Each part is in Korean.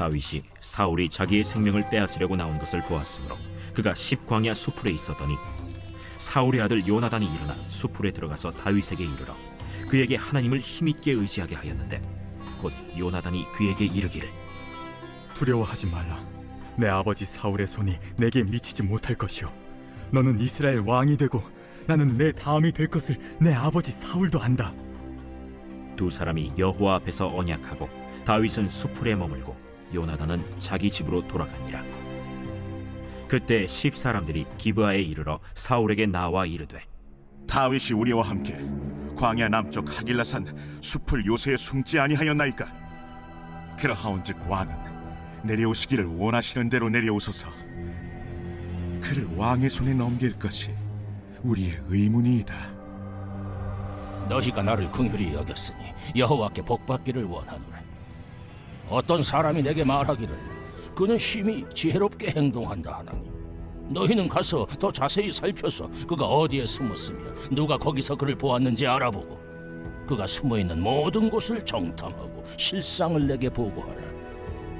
다윗이 사울이 자기의 생명을 빼앗으려고 나온 것을 보았으므로 그가 십광야 수풀에 있었더니 사울의 아들 요나단이 일어나 수풀에 들어가서 다윗에게 이르러 그에게 하나님을 힘있게 의지하게 하였는데 곧 요나단이 그에게 이르기를 두려워하지 말라. 내 아버지 사울의 손이 내게 미치지 못할 것이요 너는 이스라엘 왕이 되고 나는 내 다음이 될 것을 내 아버지 사울도 안다. 두 사람이 여호와 앞에서 언약하고 다윗은 수풀에 머물고 요나단은 자기 집으로 돌아가니라. 그때 십 사람들이 기브아에 이르러 사울에게 나와 이르되 다윗이 우리와 함께 광야 남쪽 하길라산 숲을 요새에 숨지 아니하였나이까? 그러하온즉 왕은 내려오시기를 원하시는 대로 내려오소서. 그를 왕의 손에 넘길 것이 우리의 의문이이다. 너희가 나를 긍휼히 여겼으니 여호와께 복받기를 원하노라. 어떤 사람이 내게 말하기를 그는 심히 지혜롭게 행동한다 하나니 너희는 가서 더 자세히 살펴서 그가 어디에 숨었으며 누가 거기서 그를 보았는지 알아보고 그가 숨어있는 모든 곳을 정탐하고 실상을 내게 보고하라.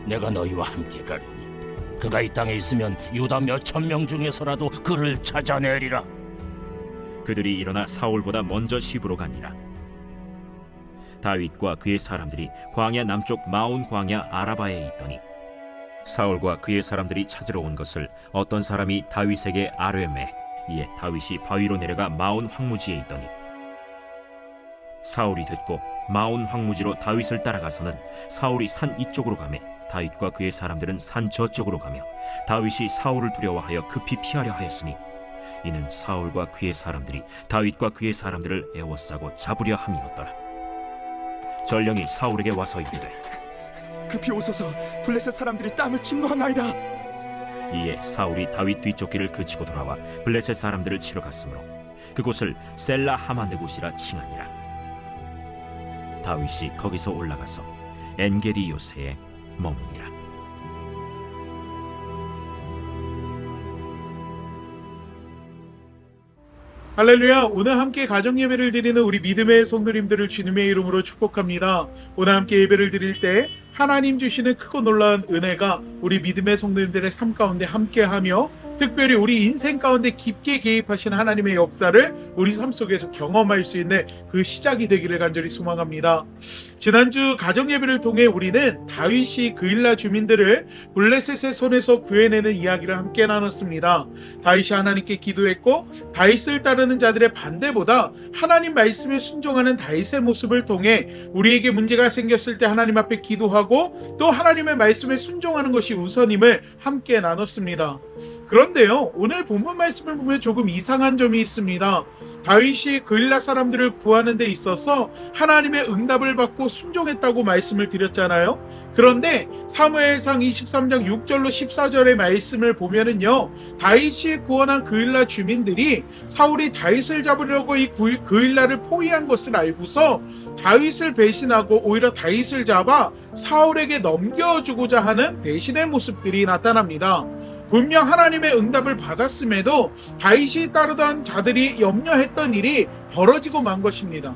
내가 너희와 함께 가리니 그가 이 땅에 있으면 유다 몇천 명 중에서라도 그를 찾아내리라. 그들이 일어나 사울보다 먼저 시브로 가니라. 다윗과 그의 사람들이 광야 남쪽 마온 광야 아라바에 있더니 사울과 그의 사람들이 찾으러 온 것을 어떤 사람이 다윗에게 아뢰매. 이에 다윗이 바위로 내려가 마온 황무지에 있더니 사울이 듣고 마온 황무지로 다윗을 따라가서는 사울이 산 이쪽으로 가매 다윗과 그의 사람들은 산 저쪽으로 가며 다윗이 사울을 두려워하여 급히 피하려 하였으니 이는 사울과 그의 사람들이 다윗과 그의 사람들을 애워싸고 잡으려 함이었더라. 전령이 사울에게 와서 이르되 급히 오소서. 블레셋 사람들이 땅을 침노하나이다. 이에 사울이 다윗 뒤쫓기를 그치고 돌아와 블레셋 사람들을 치러 갔으므로 그곳을 셀라 하마느곳이라 칭하니라. 다윗이 거기서 올라가서 엔게디 요새에 머무니라. 할렐루야. 오늘 함께 가정예배를 드리는 우리 믿음의 성도님들을 주님의 이름으로 축복합니다. 오늘 함께 예배를 드릴 때 하나님 주시는 크고 놀라운 은혜가 우리 믿음의 성도님들의 삶 가운데 함께하며 특별히 우리 인생 가운데 깊게 개입하신 하나님의 역사를 우리 삶 속에서 경험할 수 있는 그 시작이 되기를 간절히 소망합니다. 지난주 가정예배를 통해 우리는 다윗이 그일라 주민들을 블레셋의 손에서 구해내는 이야기를 함께 나눴습니다. 다윗이 하나님께 기도했고 다윗을 따르는 자들의 반대보다 하나님 말씀에 순종하는 다윗의 모습을 통해 우리에게 문제가 생겼을 때 하나님 앞에 기도하고 또 하나님의 말씀에 순종하는 것이 우선임을 함께 나눴습니다. 그런데요, 오늘 본문 말씀을 보면 조금 이상한 점이 있습니다. 다윗이 그일라 사람들을 구하는 데 있어서 하나님의 응답을 받고 순종했다고 말씀을 드렸잖아요. 그런데 사무엘상 23장 6절로 14절의 말씀을 보면은요, 다윗이 구원한 그일라 주민들이 사울이 다윗을 잡으려고 이 그일라를 포위한 것을 알고서 다윗을 배신하고 오히려 다윗을 잡아 사울에게 넘겨주고자 하는 배신의 모습들이 나타납니다. 분명 하나님의 응답을 받았음에도 다윗이 따르던 자들이 염려했던 일이 벌어지고 만 것입니다.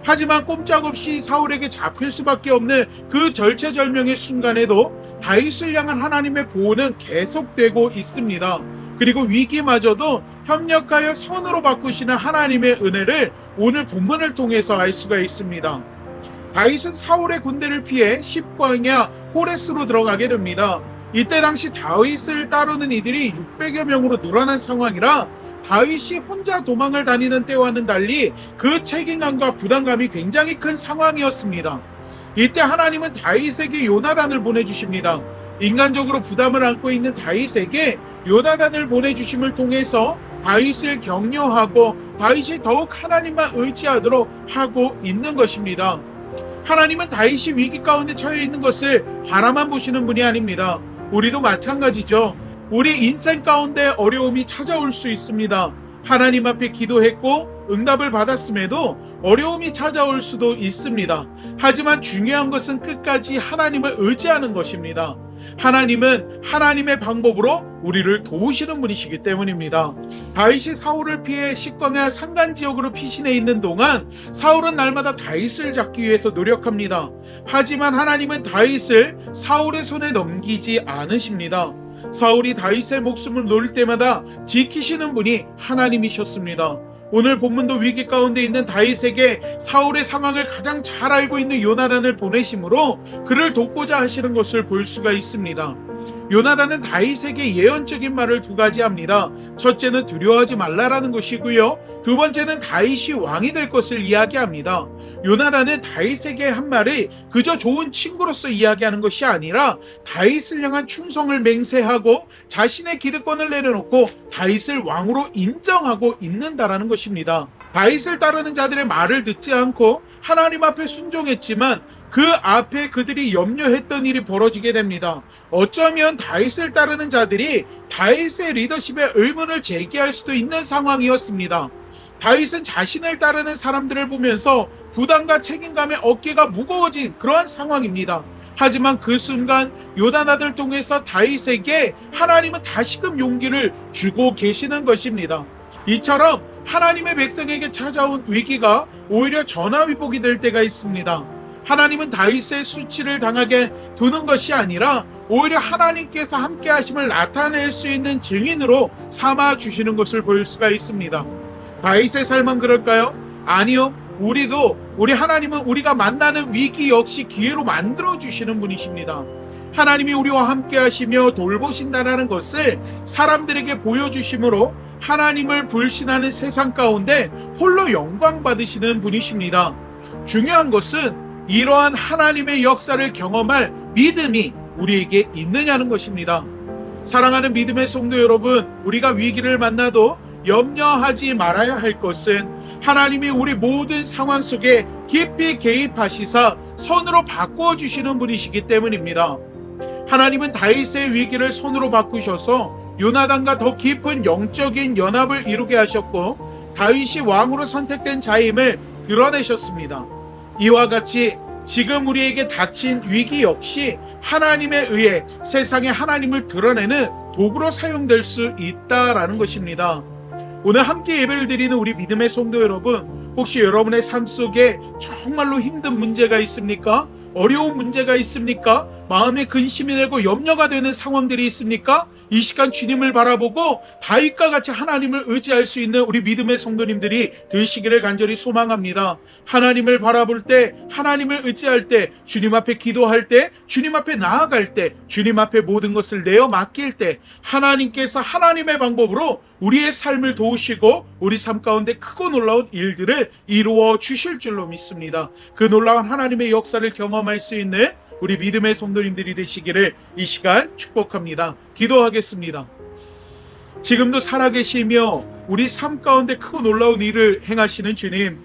하지만 꼼짝없이 사울에게 잡힐 수밖에 없는 그 절체절명의 순간에도 다윗을 향한 하나님의 보호는 계속되고 있습니다. 그리고 위기마저도 협력하여 선으로 바꾸시는 하나님의 은혜를 오늘 본문을 통해서 알 수가 있습니다. 다윗은 사울의 군대를 피해 십광야 호레스로 들어가게 됩니다. 이때 당시 다윗을 따르는 이들이 600여 명으로 늘어난 상황이라 다윗이 혼자 도망을 다니는 때와는 달리 그 책임감과 부담감이 굉장히 큰 상황이었습니다. 이때 하나님은 다윗에게 요나단을 보내주십니다. 인간적으로 부담을 안고 있는 다윗에게 요나단을 보내주심을 통해서 다윗을 격려하고 다윗이 더욱 하나님만 의지하도록 하고 있는 것입니다. 하나님은 다윗이 위기 가운데 처해 있는 것을 바라만 보시는 분이 아닙니다. 우리도 마찬가지죠. 우리 인생 가운데 어려움이 찾아올 수 있습니다. 하나님 앞에 기도했고 응답을 받았음에도 어려움이 찾아올 수도 있습니다. 하지만 중요한 것은 끝까지 하나님을 의지하는 것입니다. 하나님은 하나님의 방법으로 우리를 도우시는 분이시기 때문입니다. 다윗이 사울을 피해 식광야 산간 지역으로 피신해 있는 동안 사울은 날마다 다윗을 잡기 위해서 노력합니다. 하지만 하나님은 다윗을 사울의 손에 넘기지 않으십니다. 사울이 다윗의 목숨을 놓을 때마다 지키시는 분이 하나님이셨습니다. 오늘 본문도 위기 가운데 있는 다윗에게 사울의 상황을 가장 잘 알고 있는 요나단을 보내심으로 그를 돕고자 하시는 것을 볼 수가 있습니다. 요나단은 다윗에게 예언적인 말을 두 가지 합니다. 첫째는 두려워하지 말라라는 것이고요. 두 번째는 다윗이 왕이 될 것을 이야기합니다. 요나단은 다윗에게 한 말이 그저 좋은 친구로서 이야기하는 것이 아니라 다윗을 향한 충성을 맹세하고 자신의 기득권을 내려놓고 다윗을 왕으로 인정하고 있는다라는 것입니다. 다윗을 따르는 자들의 말을 듣지 않고 하나님 앞에 순종했지만 그 앞에 그들이 염려했던 일이 벌어지게 됩니다. 어쩌면 다윗을 따르는 자들이 다윗의 리더십에 의문을 제기할 수도 있는 상황이었습니다. 다윗은 자신을 따르는 사람들을 보면서 부담과 책임감에 어깨가 무거워진 그러한 상황입니다. 하지만 그 순간 요나단을 통해서 다윗에게 하나님은 다시금 용기를 주고 계시는 것입니다. 이처럼 하나님의 백성에게 찾아온 위기가 오히려 전화위복이 될 때가 있습니다. 하나님은 다윗의 수치를 당하게 두는 것이 아니라 오히려 하나님께서 함께 하심을 나타낼 수 있는 증인으로 삼아 주시는 것을 볼 수가 있습니다. 다윗의 삶은 그럴까요? 아니요. 우리 하나님은 우리가 만나는 위기 역시 기회로 만들어 주시는 분이십니다. 하나님이 우리와 함께 하시며 돌보신다는 것을 사람들에게 보여주심으로 하나님을 불신하는 세상 가운데 홀로 영광 받으시는 분이십니다. 중요한 것은 이러한 하나님의 역사를 경험할 믿음이 우리에게 있느냐는 것입니다. 사랑하는 믿음의 성도 여러분, 우리가 위기를 만나도 염려하지 말아야 할 것은 하나님이 우리 모든 상황 속에 깊이 개입하시사 선으로 바꾸어 주시는 분이시기 때문입니다. 하나님은 다윗의 위기를 선으로 바꾸셔서 요나단과 더 깊은 영적인 연합을 이루게 하셨고 다윗이 왕으로 선택된 자임을 드러내셨습니다. 이와 같이 지금 우리에게 닥친 위기 역시 하나님에 의해 세상에 하나님을 드러내는 도구로 사용될 수 있다라는 것입니다. 오늘 함께 예배를 드리는 우리 믿음의 성도 여러분, 혹시 여러분의 삶 속에 정말로 힘든 문제가 있습니까? 어려운 문제가 있습니까? 마음에 근심이 되고 염려가 되는 상황들이 있습니까? 이 시간 주님을 바라보고 다윗과 같이 하나님을 의지할 수 있는 우리 믿음의 성도님들이 되시기를 간절히 소망합니다. 하나님을 바라볼 때, 하나님을 의지할 때, 주님 앞에 기도할 때, 주님 앞에 나아갈 때, 주님 앞에 모든 것을 내어 맡길 때 하나님께서 하나님의 방법으로 우리의 삶을 도우시고 우리 삶 가운데 크고 놀라운 일들을 이루어 주실 줄로 믿습니다. 그 놀라운 하나님의 역사를 경험할 수 있는 우리 믿음의 성도님들이 되시기를 이 시간 축복합니다. 기도하겠습니다. 지금도 살아계시며 우리 삶 가운데 크고 놀라운 일을 행하시는 주님,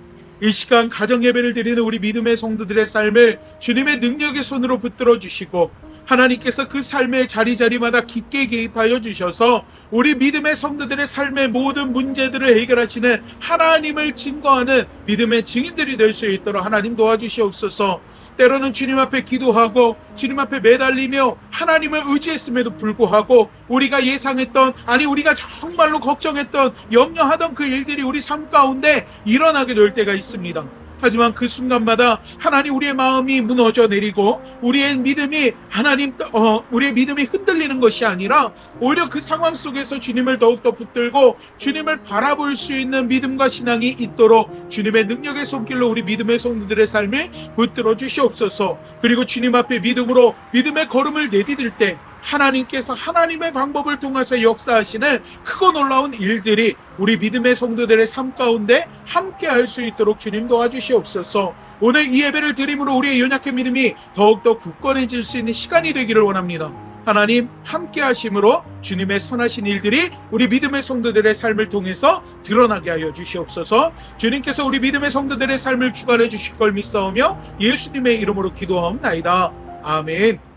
이 시간 가정 예배를 드리는 우리 믿음의 성도들의 삶을 주님의 능력의 손으로 붙들어 주시고 하나님께서 그 삶의 자리자리마다 깊게 개입하여 주셔서 우리 믿음의 성도들의 삶의 모든 문제들을 해결하시는 하나님을 증거하는 믿음의 증인들이 될 수 있도록 하나님 도와주시옵소서. 때로는 주님 앞에 기도하고 주님 앞에 매달리며 하나님을 의지했음에도 불구하고 우리가 예상했던, 아니 우리가 정말로 걱정했던, 염려하던 그 일들이 우리 삶 가운데 일어나게 될 때가 있습니다. 하지만 그 순간마다 하나님, 우리의 마음이 무너져 내리고 우리의 믿음이 우리의 믿음이 흔들리는 것이 아니라 오히려 그 상황 속에서 주님을 더욱더 붙들고 주님을 바라볼 수 있는 믿음과 신앙이 있도록 주님의 능력의 손길로 우리 믿음의 성도들의 삶을 붙들어 주시옵소서. 그리고 주님 앞에 믿음으로 믿음의 걸음을 내디딜 때 하나님께서 하나님의 방법을 통해서 역사하시는 크고 놀라운 일들이 우리 믿음의 성도들의 삶 가운데 함께 할 수 있도록 주님 도와주시옵소서. 오늘 이 예배를 드림으로 우리의 연약한 믿음이 더욱더 굳건해질 수 있는 시간이 되기를 원합니다. 하나님 함께 하심으로 주님의 선하신 일들이 우리 믿음의 성도들의 삶을 통해서 드러나게 하여 주시옵소서. 주님께서 우리 믿음의 성도들의 삶을 주관해 주실 걸 믿사오며 예수님의 이름으로 기도하옵나이다. 아멘.